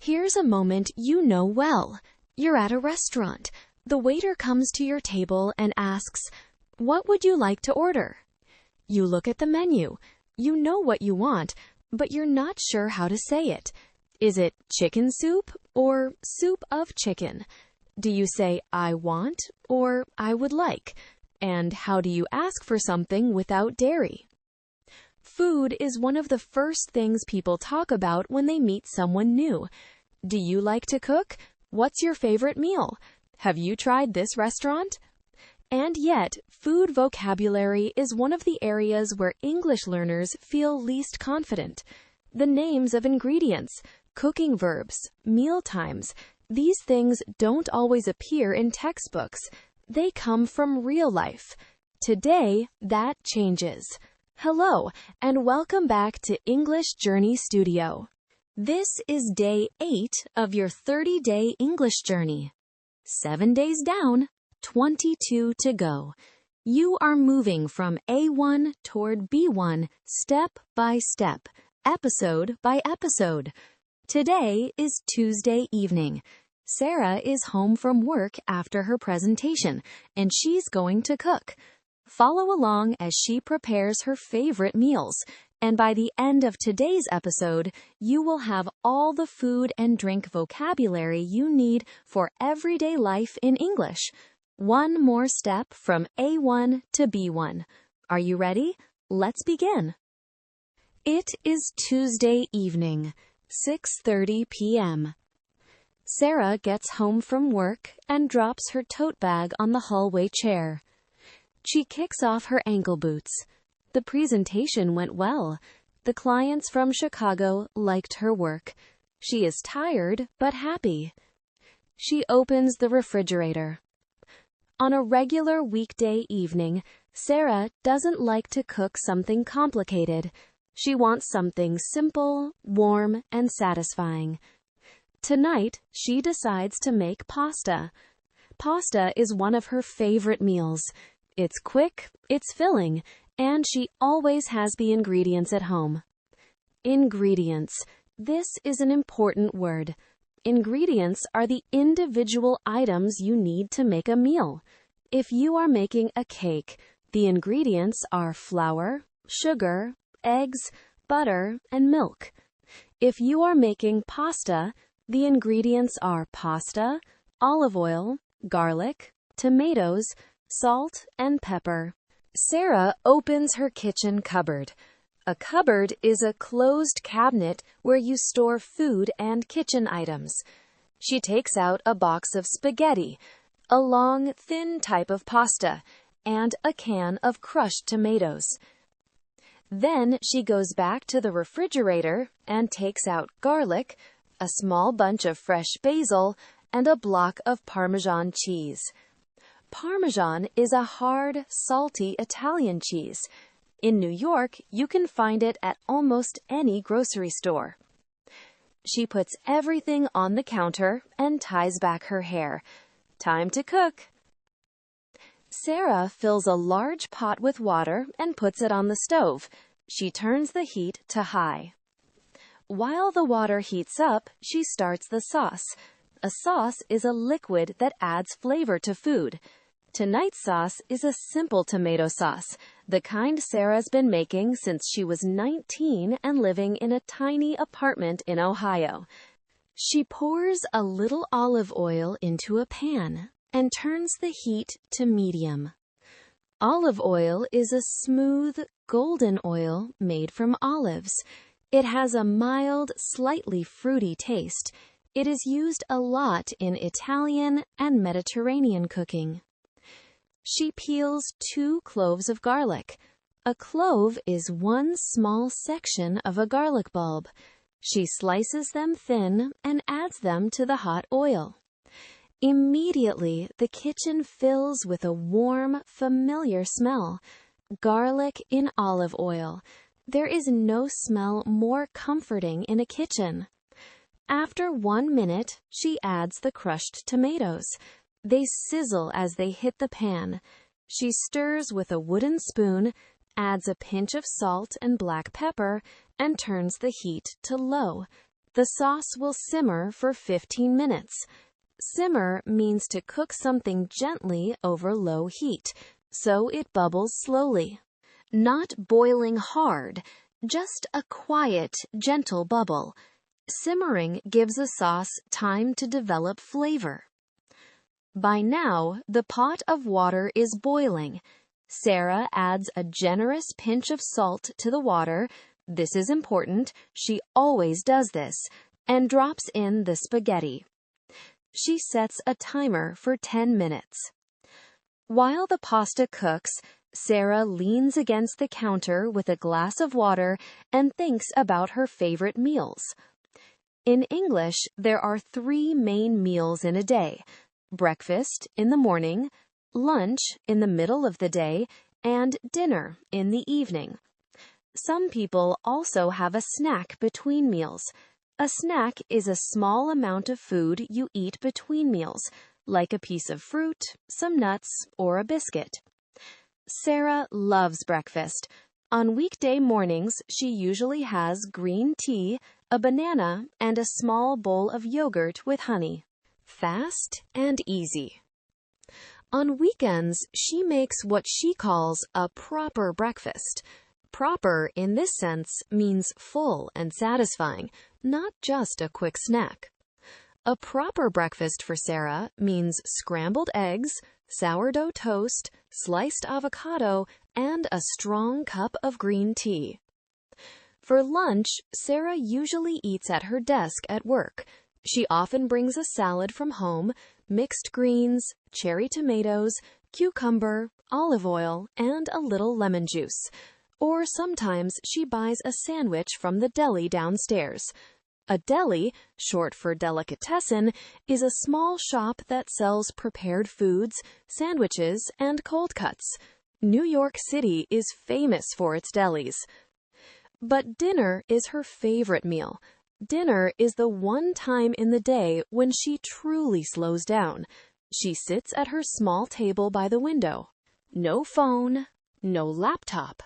Here's a moment you know well. You're at a restaurant. The waiter comes to your table and asks, "What would you like to order?" You look at the menu. You know what you want, but you're not sure how to say it. Is it chicken soup or soup of chicken? Do you say "I want" or "I would like"? And how do you ask for something without dairy? Food is one of the first things people talk about when they meet someone new. Do you like to cook? What's your favorite meal? Have you tried this restaurant? And yet, food vocabulary is one of the areas where English learners feel least confident. The names of ingredients, cooking verbs, meal times, these things don't always appear in textbooks. They come from real life. Today, that changes. Hello, and welcome back to English Journey Studio. This is day 8 of your 30-day English journey. 7 days down, 22 to go. You are moving from A1 toward B1 step by step, episode by episode. Today is Tuesday evening. Sarah is home from work after her presentation, and she's going to cook. Follow along as she prepares her favorite meals, and by the end of today's episode, you will have all the food and drink vocabulary you need for everyday life in English. One more step from A1 to B1. Are you ready? Let's begin. It is Tuesday evening, 6:30 p.m. Sarah gets home from work and drops her tote bag on the hallway chair. She kicks off her ankle boots. The presentation went well. The clients from Chicago liked her work. She is tired but happy. She opens the refrigerator. On a regular weekday evening, Sarah doesn't like to cook something complicated. She wants something simple, warm, and satisfying. Tonight, she decides to make pasta. Pasta is one of her favorite meals. It's quick, it's filling, and she always has the ingredients at home. Ingredients. This is an important word. Ingredients are the individual items you need to make a meal. If you are making a cake, the ingredients are flour, sugar, eggs, butter, and milk. If you are making pasta, the ingredients are pasta, olive oil, garlic, tomatoes, salt, and pepper. Sarah opens her kitchen cupboard. A cupboard is a closed cabinet where you store food and kitchen items. She takes out a box of spaghetti, a long, thin type of pasta, and a can of crushed tomatoes. Then she goes back to the refrigerator and takes out garlic, a small bunch of fresh basil, and a block of Parmesan cheese. Parmesan is a hard, salty Italian cheese. In New York, you can find it at almost any grocery store. She puts everything on the counter and ties back her hair. Time to cook. Sarah fills a large pot with water and puts it on the stove. She turns the heat to high. While the water heats up, she starts the sauce. A sauce is a liquid that adds flavor to food. Tonight's sauce is a simple tomato sauce, the kind Sarah's been making since she was 19 and living in a tiny apartment in Ohio. She pours a little olive oil into a pan and turns the heat to medium. Olive oil is a smooth, golden oil made from olives. It has a mild, slightly fruity taste. It is used a lot in Italian and Mediterranean cooking. She peels 2 cloves of garlic. A clove is one small section of a garlic bulb. She slices them thin and adds them to the hot oil. Immediately, the kitchen fills with a warm, familiar smell. Garlic in olive oil. There is no smell more comforting in a kitchen. After 1 minute, she adds the crushed tomatoes. They sizzle as they hit the pan. She stirs with a wooden spoon, adds a pinch of salt and black pepper, and turns the heat to low. The sauce will simmer for 15 minutes. Simmer means to cook something gently over low heat, so it bubbles slowly. Not boiling hard, just a quiet, gentle bubble. Simmering gives a sauce time to develop flavor. By now, the pot of water is boiling. Sarah adds a generous pinch of salt to the water. This is important, she always does this, and drops in the spaghetti. She sets a timer for 10 minutes. While the pasta cooks, Sarah leans against the counter with a glass of water and thinks about her favorite meals. In English, there are 3 main meals in a day: breakfast in the morning, lunch in the middle of the day, and dinner in the evening. Some people also have a snack between meals. A snack is a small amount of food you eat between meals, like a piece of fruit, some nuts, or a biscuit. Sarah loves breakfast. On weekday mornings, she usually has green tea, a banana, and a small bowl of yogurt with honey. Fast and easy. On weekends, she makes what she calls a proper breakfast. Proper, in this sense, means full and satisfying, not just a quick snack. A proper breakfast for Sarah means scrambled eggs, sourdough toast, sliced avocado, and a strong cup of green tea. For lunch, Sarah usually eats at her desk at work. She often brings a salad from home, mixed greens, cherry tomatoes, cucumber, olive oil, and a little lemon juice. Or sometimes she buys a sandwich from the deli downstairs. A deli, short for delicatessen, is a small shop that sells prepared foods, sandwiches, and cold cuts. New York City is famous for its delis. But dinner is her favorite meal. Dinner is the one time in the day when she truly slows down. She sits at her small table by the window. No phone, no laptop,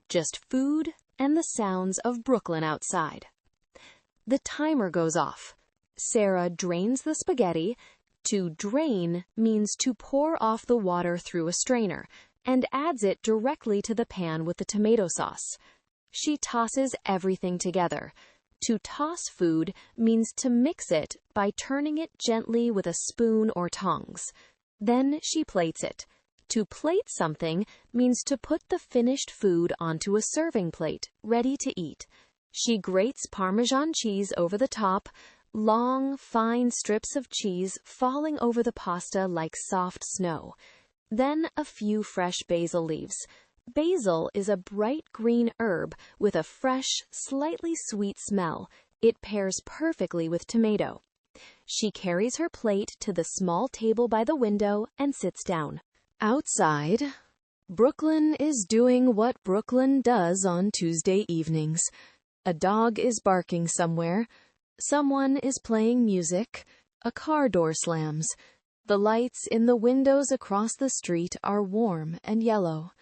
just food and the sounds of Brooklyn outside. The timer goes off. Sarah drains the spaghetti. To drain means to pour off the water through a strainer and adds it directly to the pan with the tomato sauce. She tosses everything together. To toss food means to mix it by turning it gently with a spoon or tongs. Then she plates it. To plate something means to put the finished food onto a serving plate, ready to eat. She grates Parmesan cheese over the top, long, fine strips of cheese falling over the pasta like soft snow. Then a few fresh basil leaves. Basil is a bright green herb with a fresh, slightly sweet smell. It pairs perfectly with tomato. She carries her plate to the small table by the window and sits down. Outside, Brooklyn is doing what Brooklyn does on Tuesday evenings. A dog is barking somewhere. Someone is playing music. A car door slams. The lights in the windows across the street are warm and yellow.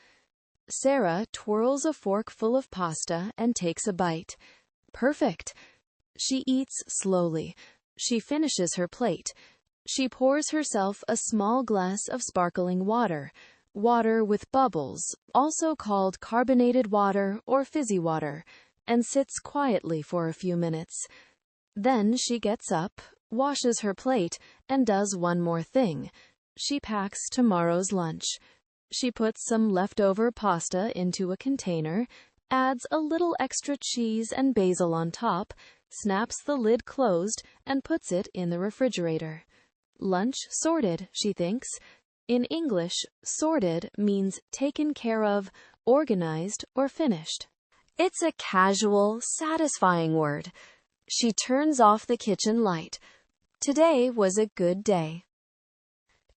Sarah twirls a fork full of pasta and takes a bite. Perfect. She eats slowly. She finishes her plate. She pours herself a small glass of sparkling water. Water with bubbles, also called carbonated water or fizzy water, and sits quietly for a few minutes. Then she gets up, washes her plate, and does one more thing. She packs tomorrow's lunch. She puts some leftover pasta into a container, adds a little extra cheese and basil on top, snaps the lid closed, and puts it in the refrigerator. Lunch sorted, she thinks. In English, sorted means taken care of, organized, or finished. It's a casual, satisfying word. She turns off the kitchen light. Today was a good day.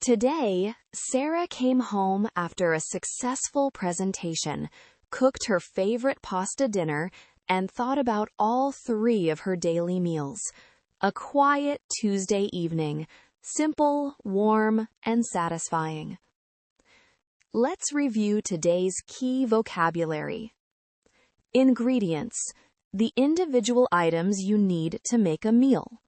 Today, Sarah came home after a successful presentation, cooked her favorite pasta dinner, and thought about all 3 of her daily meals. A quiet Tuesday evening, simple, warm, and satisfying. Let's review today's key vocabulary. Ingredients: the individual items you need to make a meal.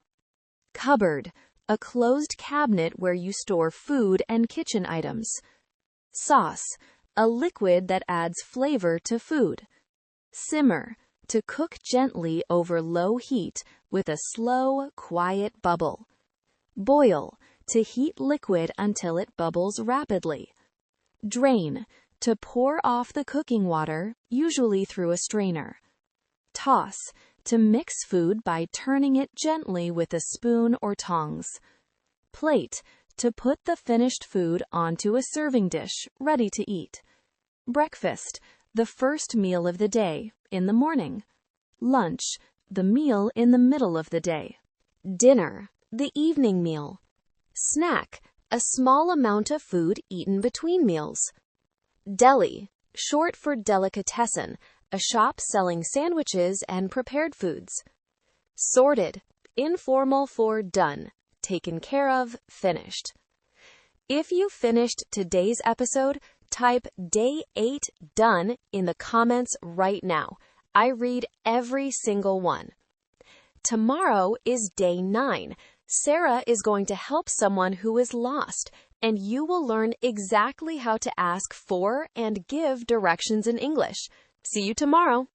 Cupboard, a closed cabinet where you store food and kitchen items. Sauce, a liquid that adds flavor to food. Simmer, to cook gently over low heat with a slow, quiet bubble. Boil, to heat liquid until it bubbles rapidly. Drain, to pour off the cooking water, usually through a strainer. Toss, to mix food by turning it gently with a spoon or tongs. Plate, to put the finished food onto a serving dish, ready to eat. Breakfast, the first meal of the day, in the morning. Lunch, the meal in the middle of the day. Dinner, the evening meal. Snack, a small amount of food eaten between meals. Deli, short for delicatessen, a shop selling sandwiches and prepared foods. Sorted, informal for done, taken care of, finished. If you finished today's episode, type Day 8 done in the comments right now. I read every single one. Tomorrow is Day 9. Sarah is going to help someone who is lost, and you will learn exactly how to ask for and give directions in English. See you tomorrow.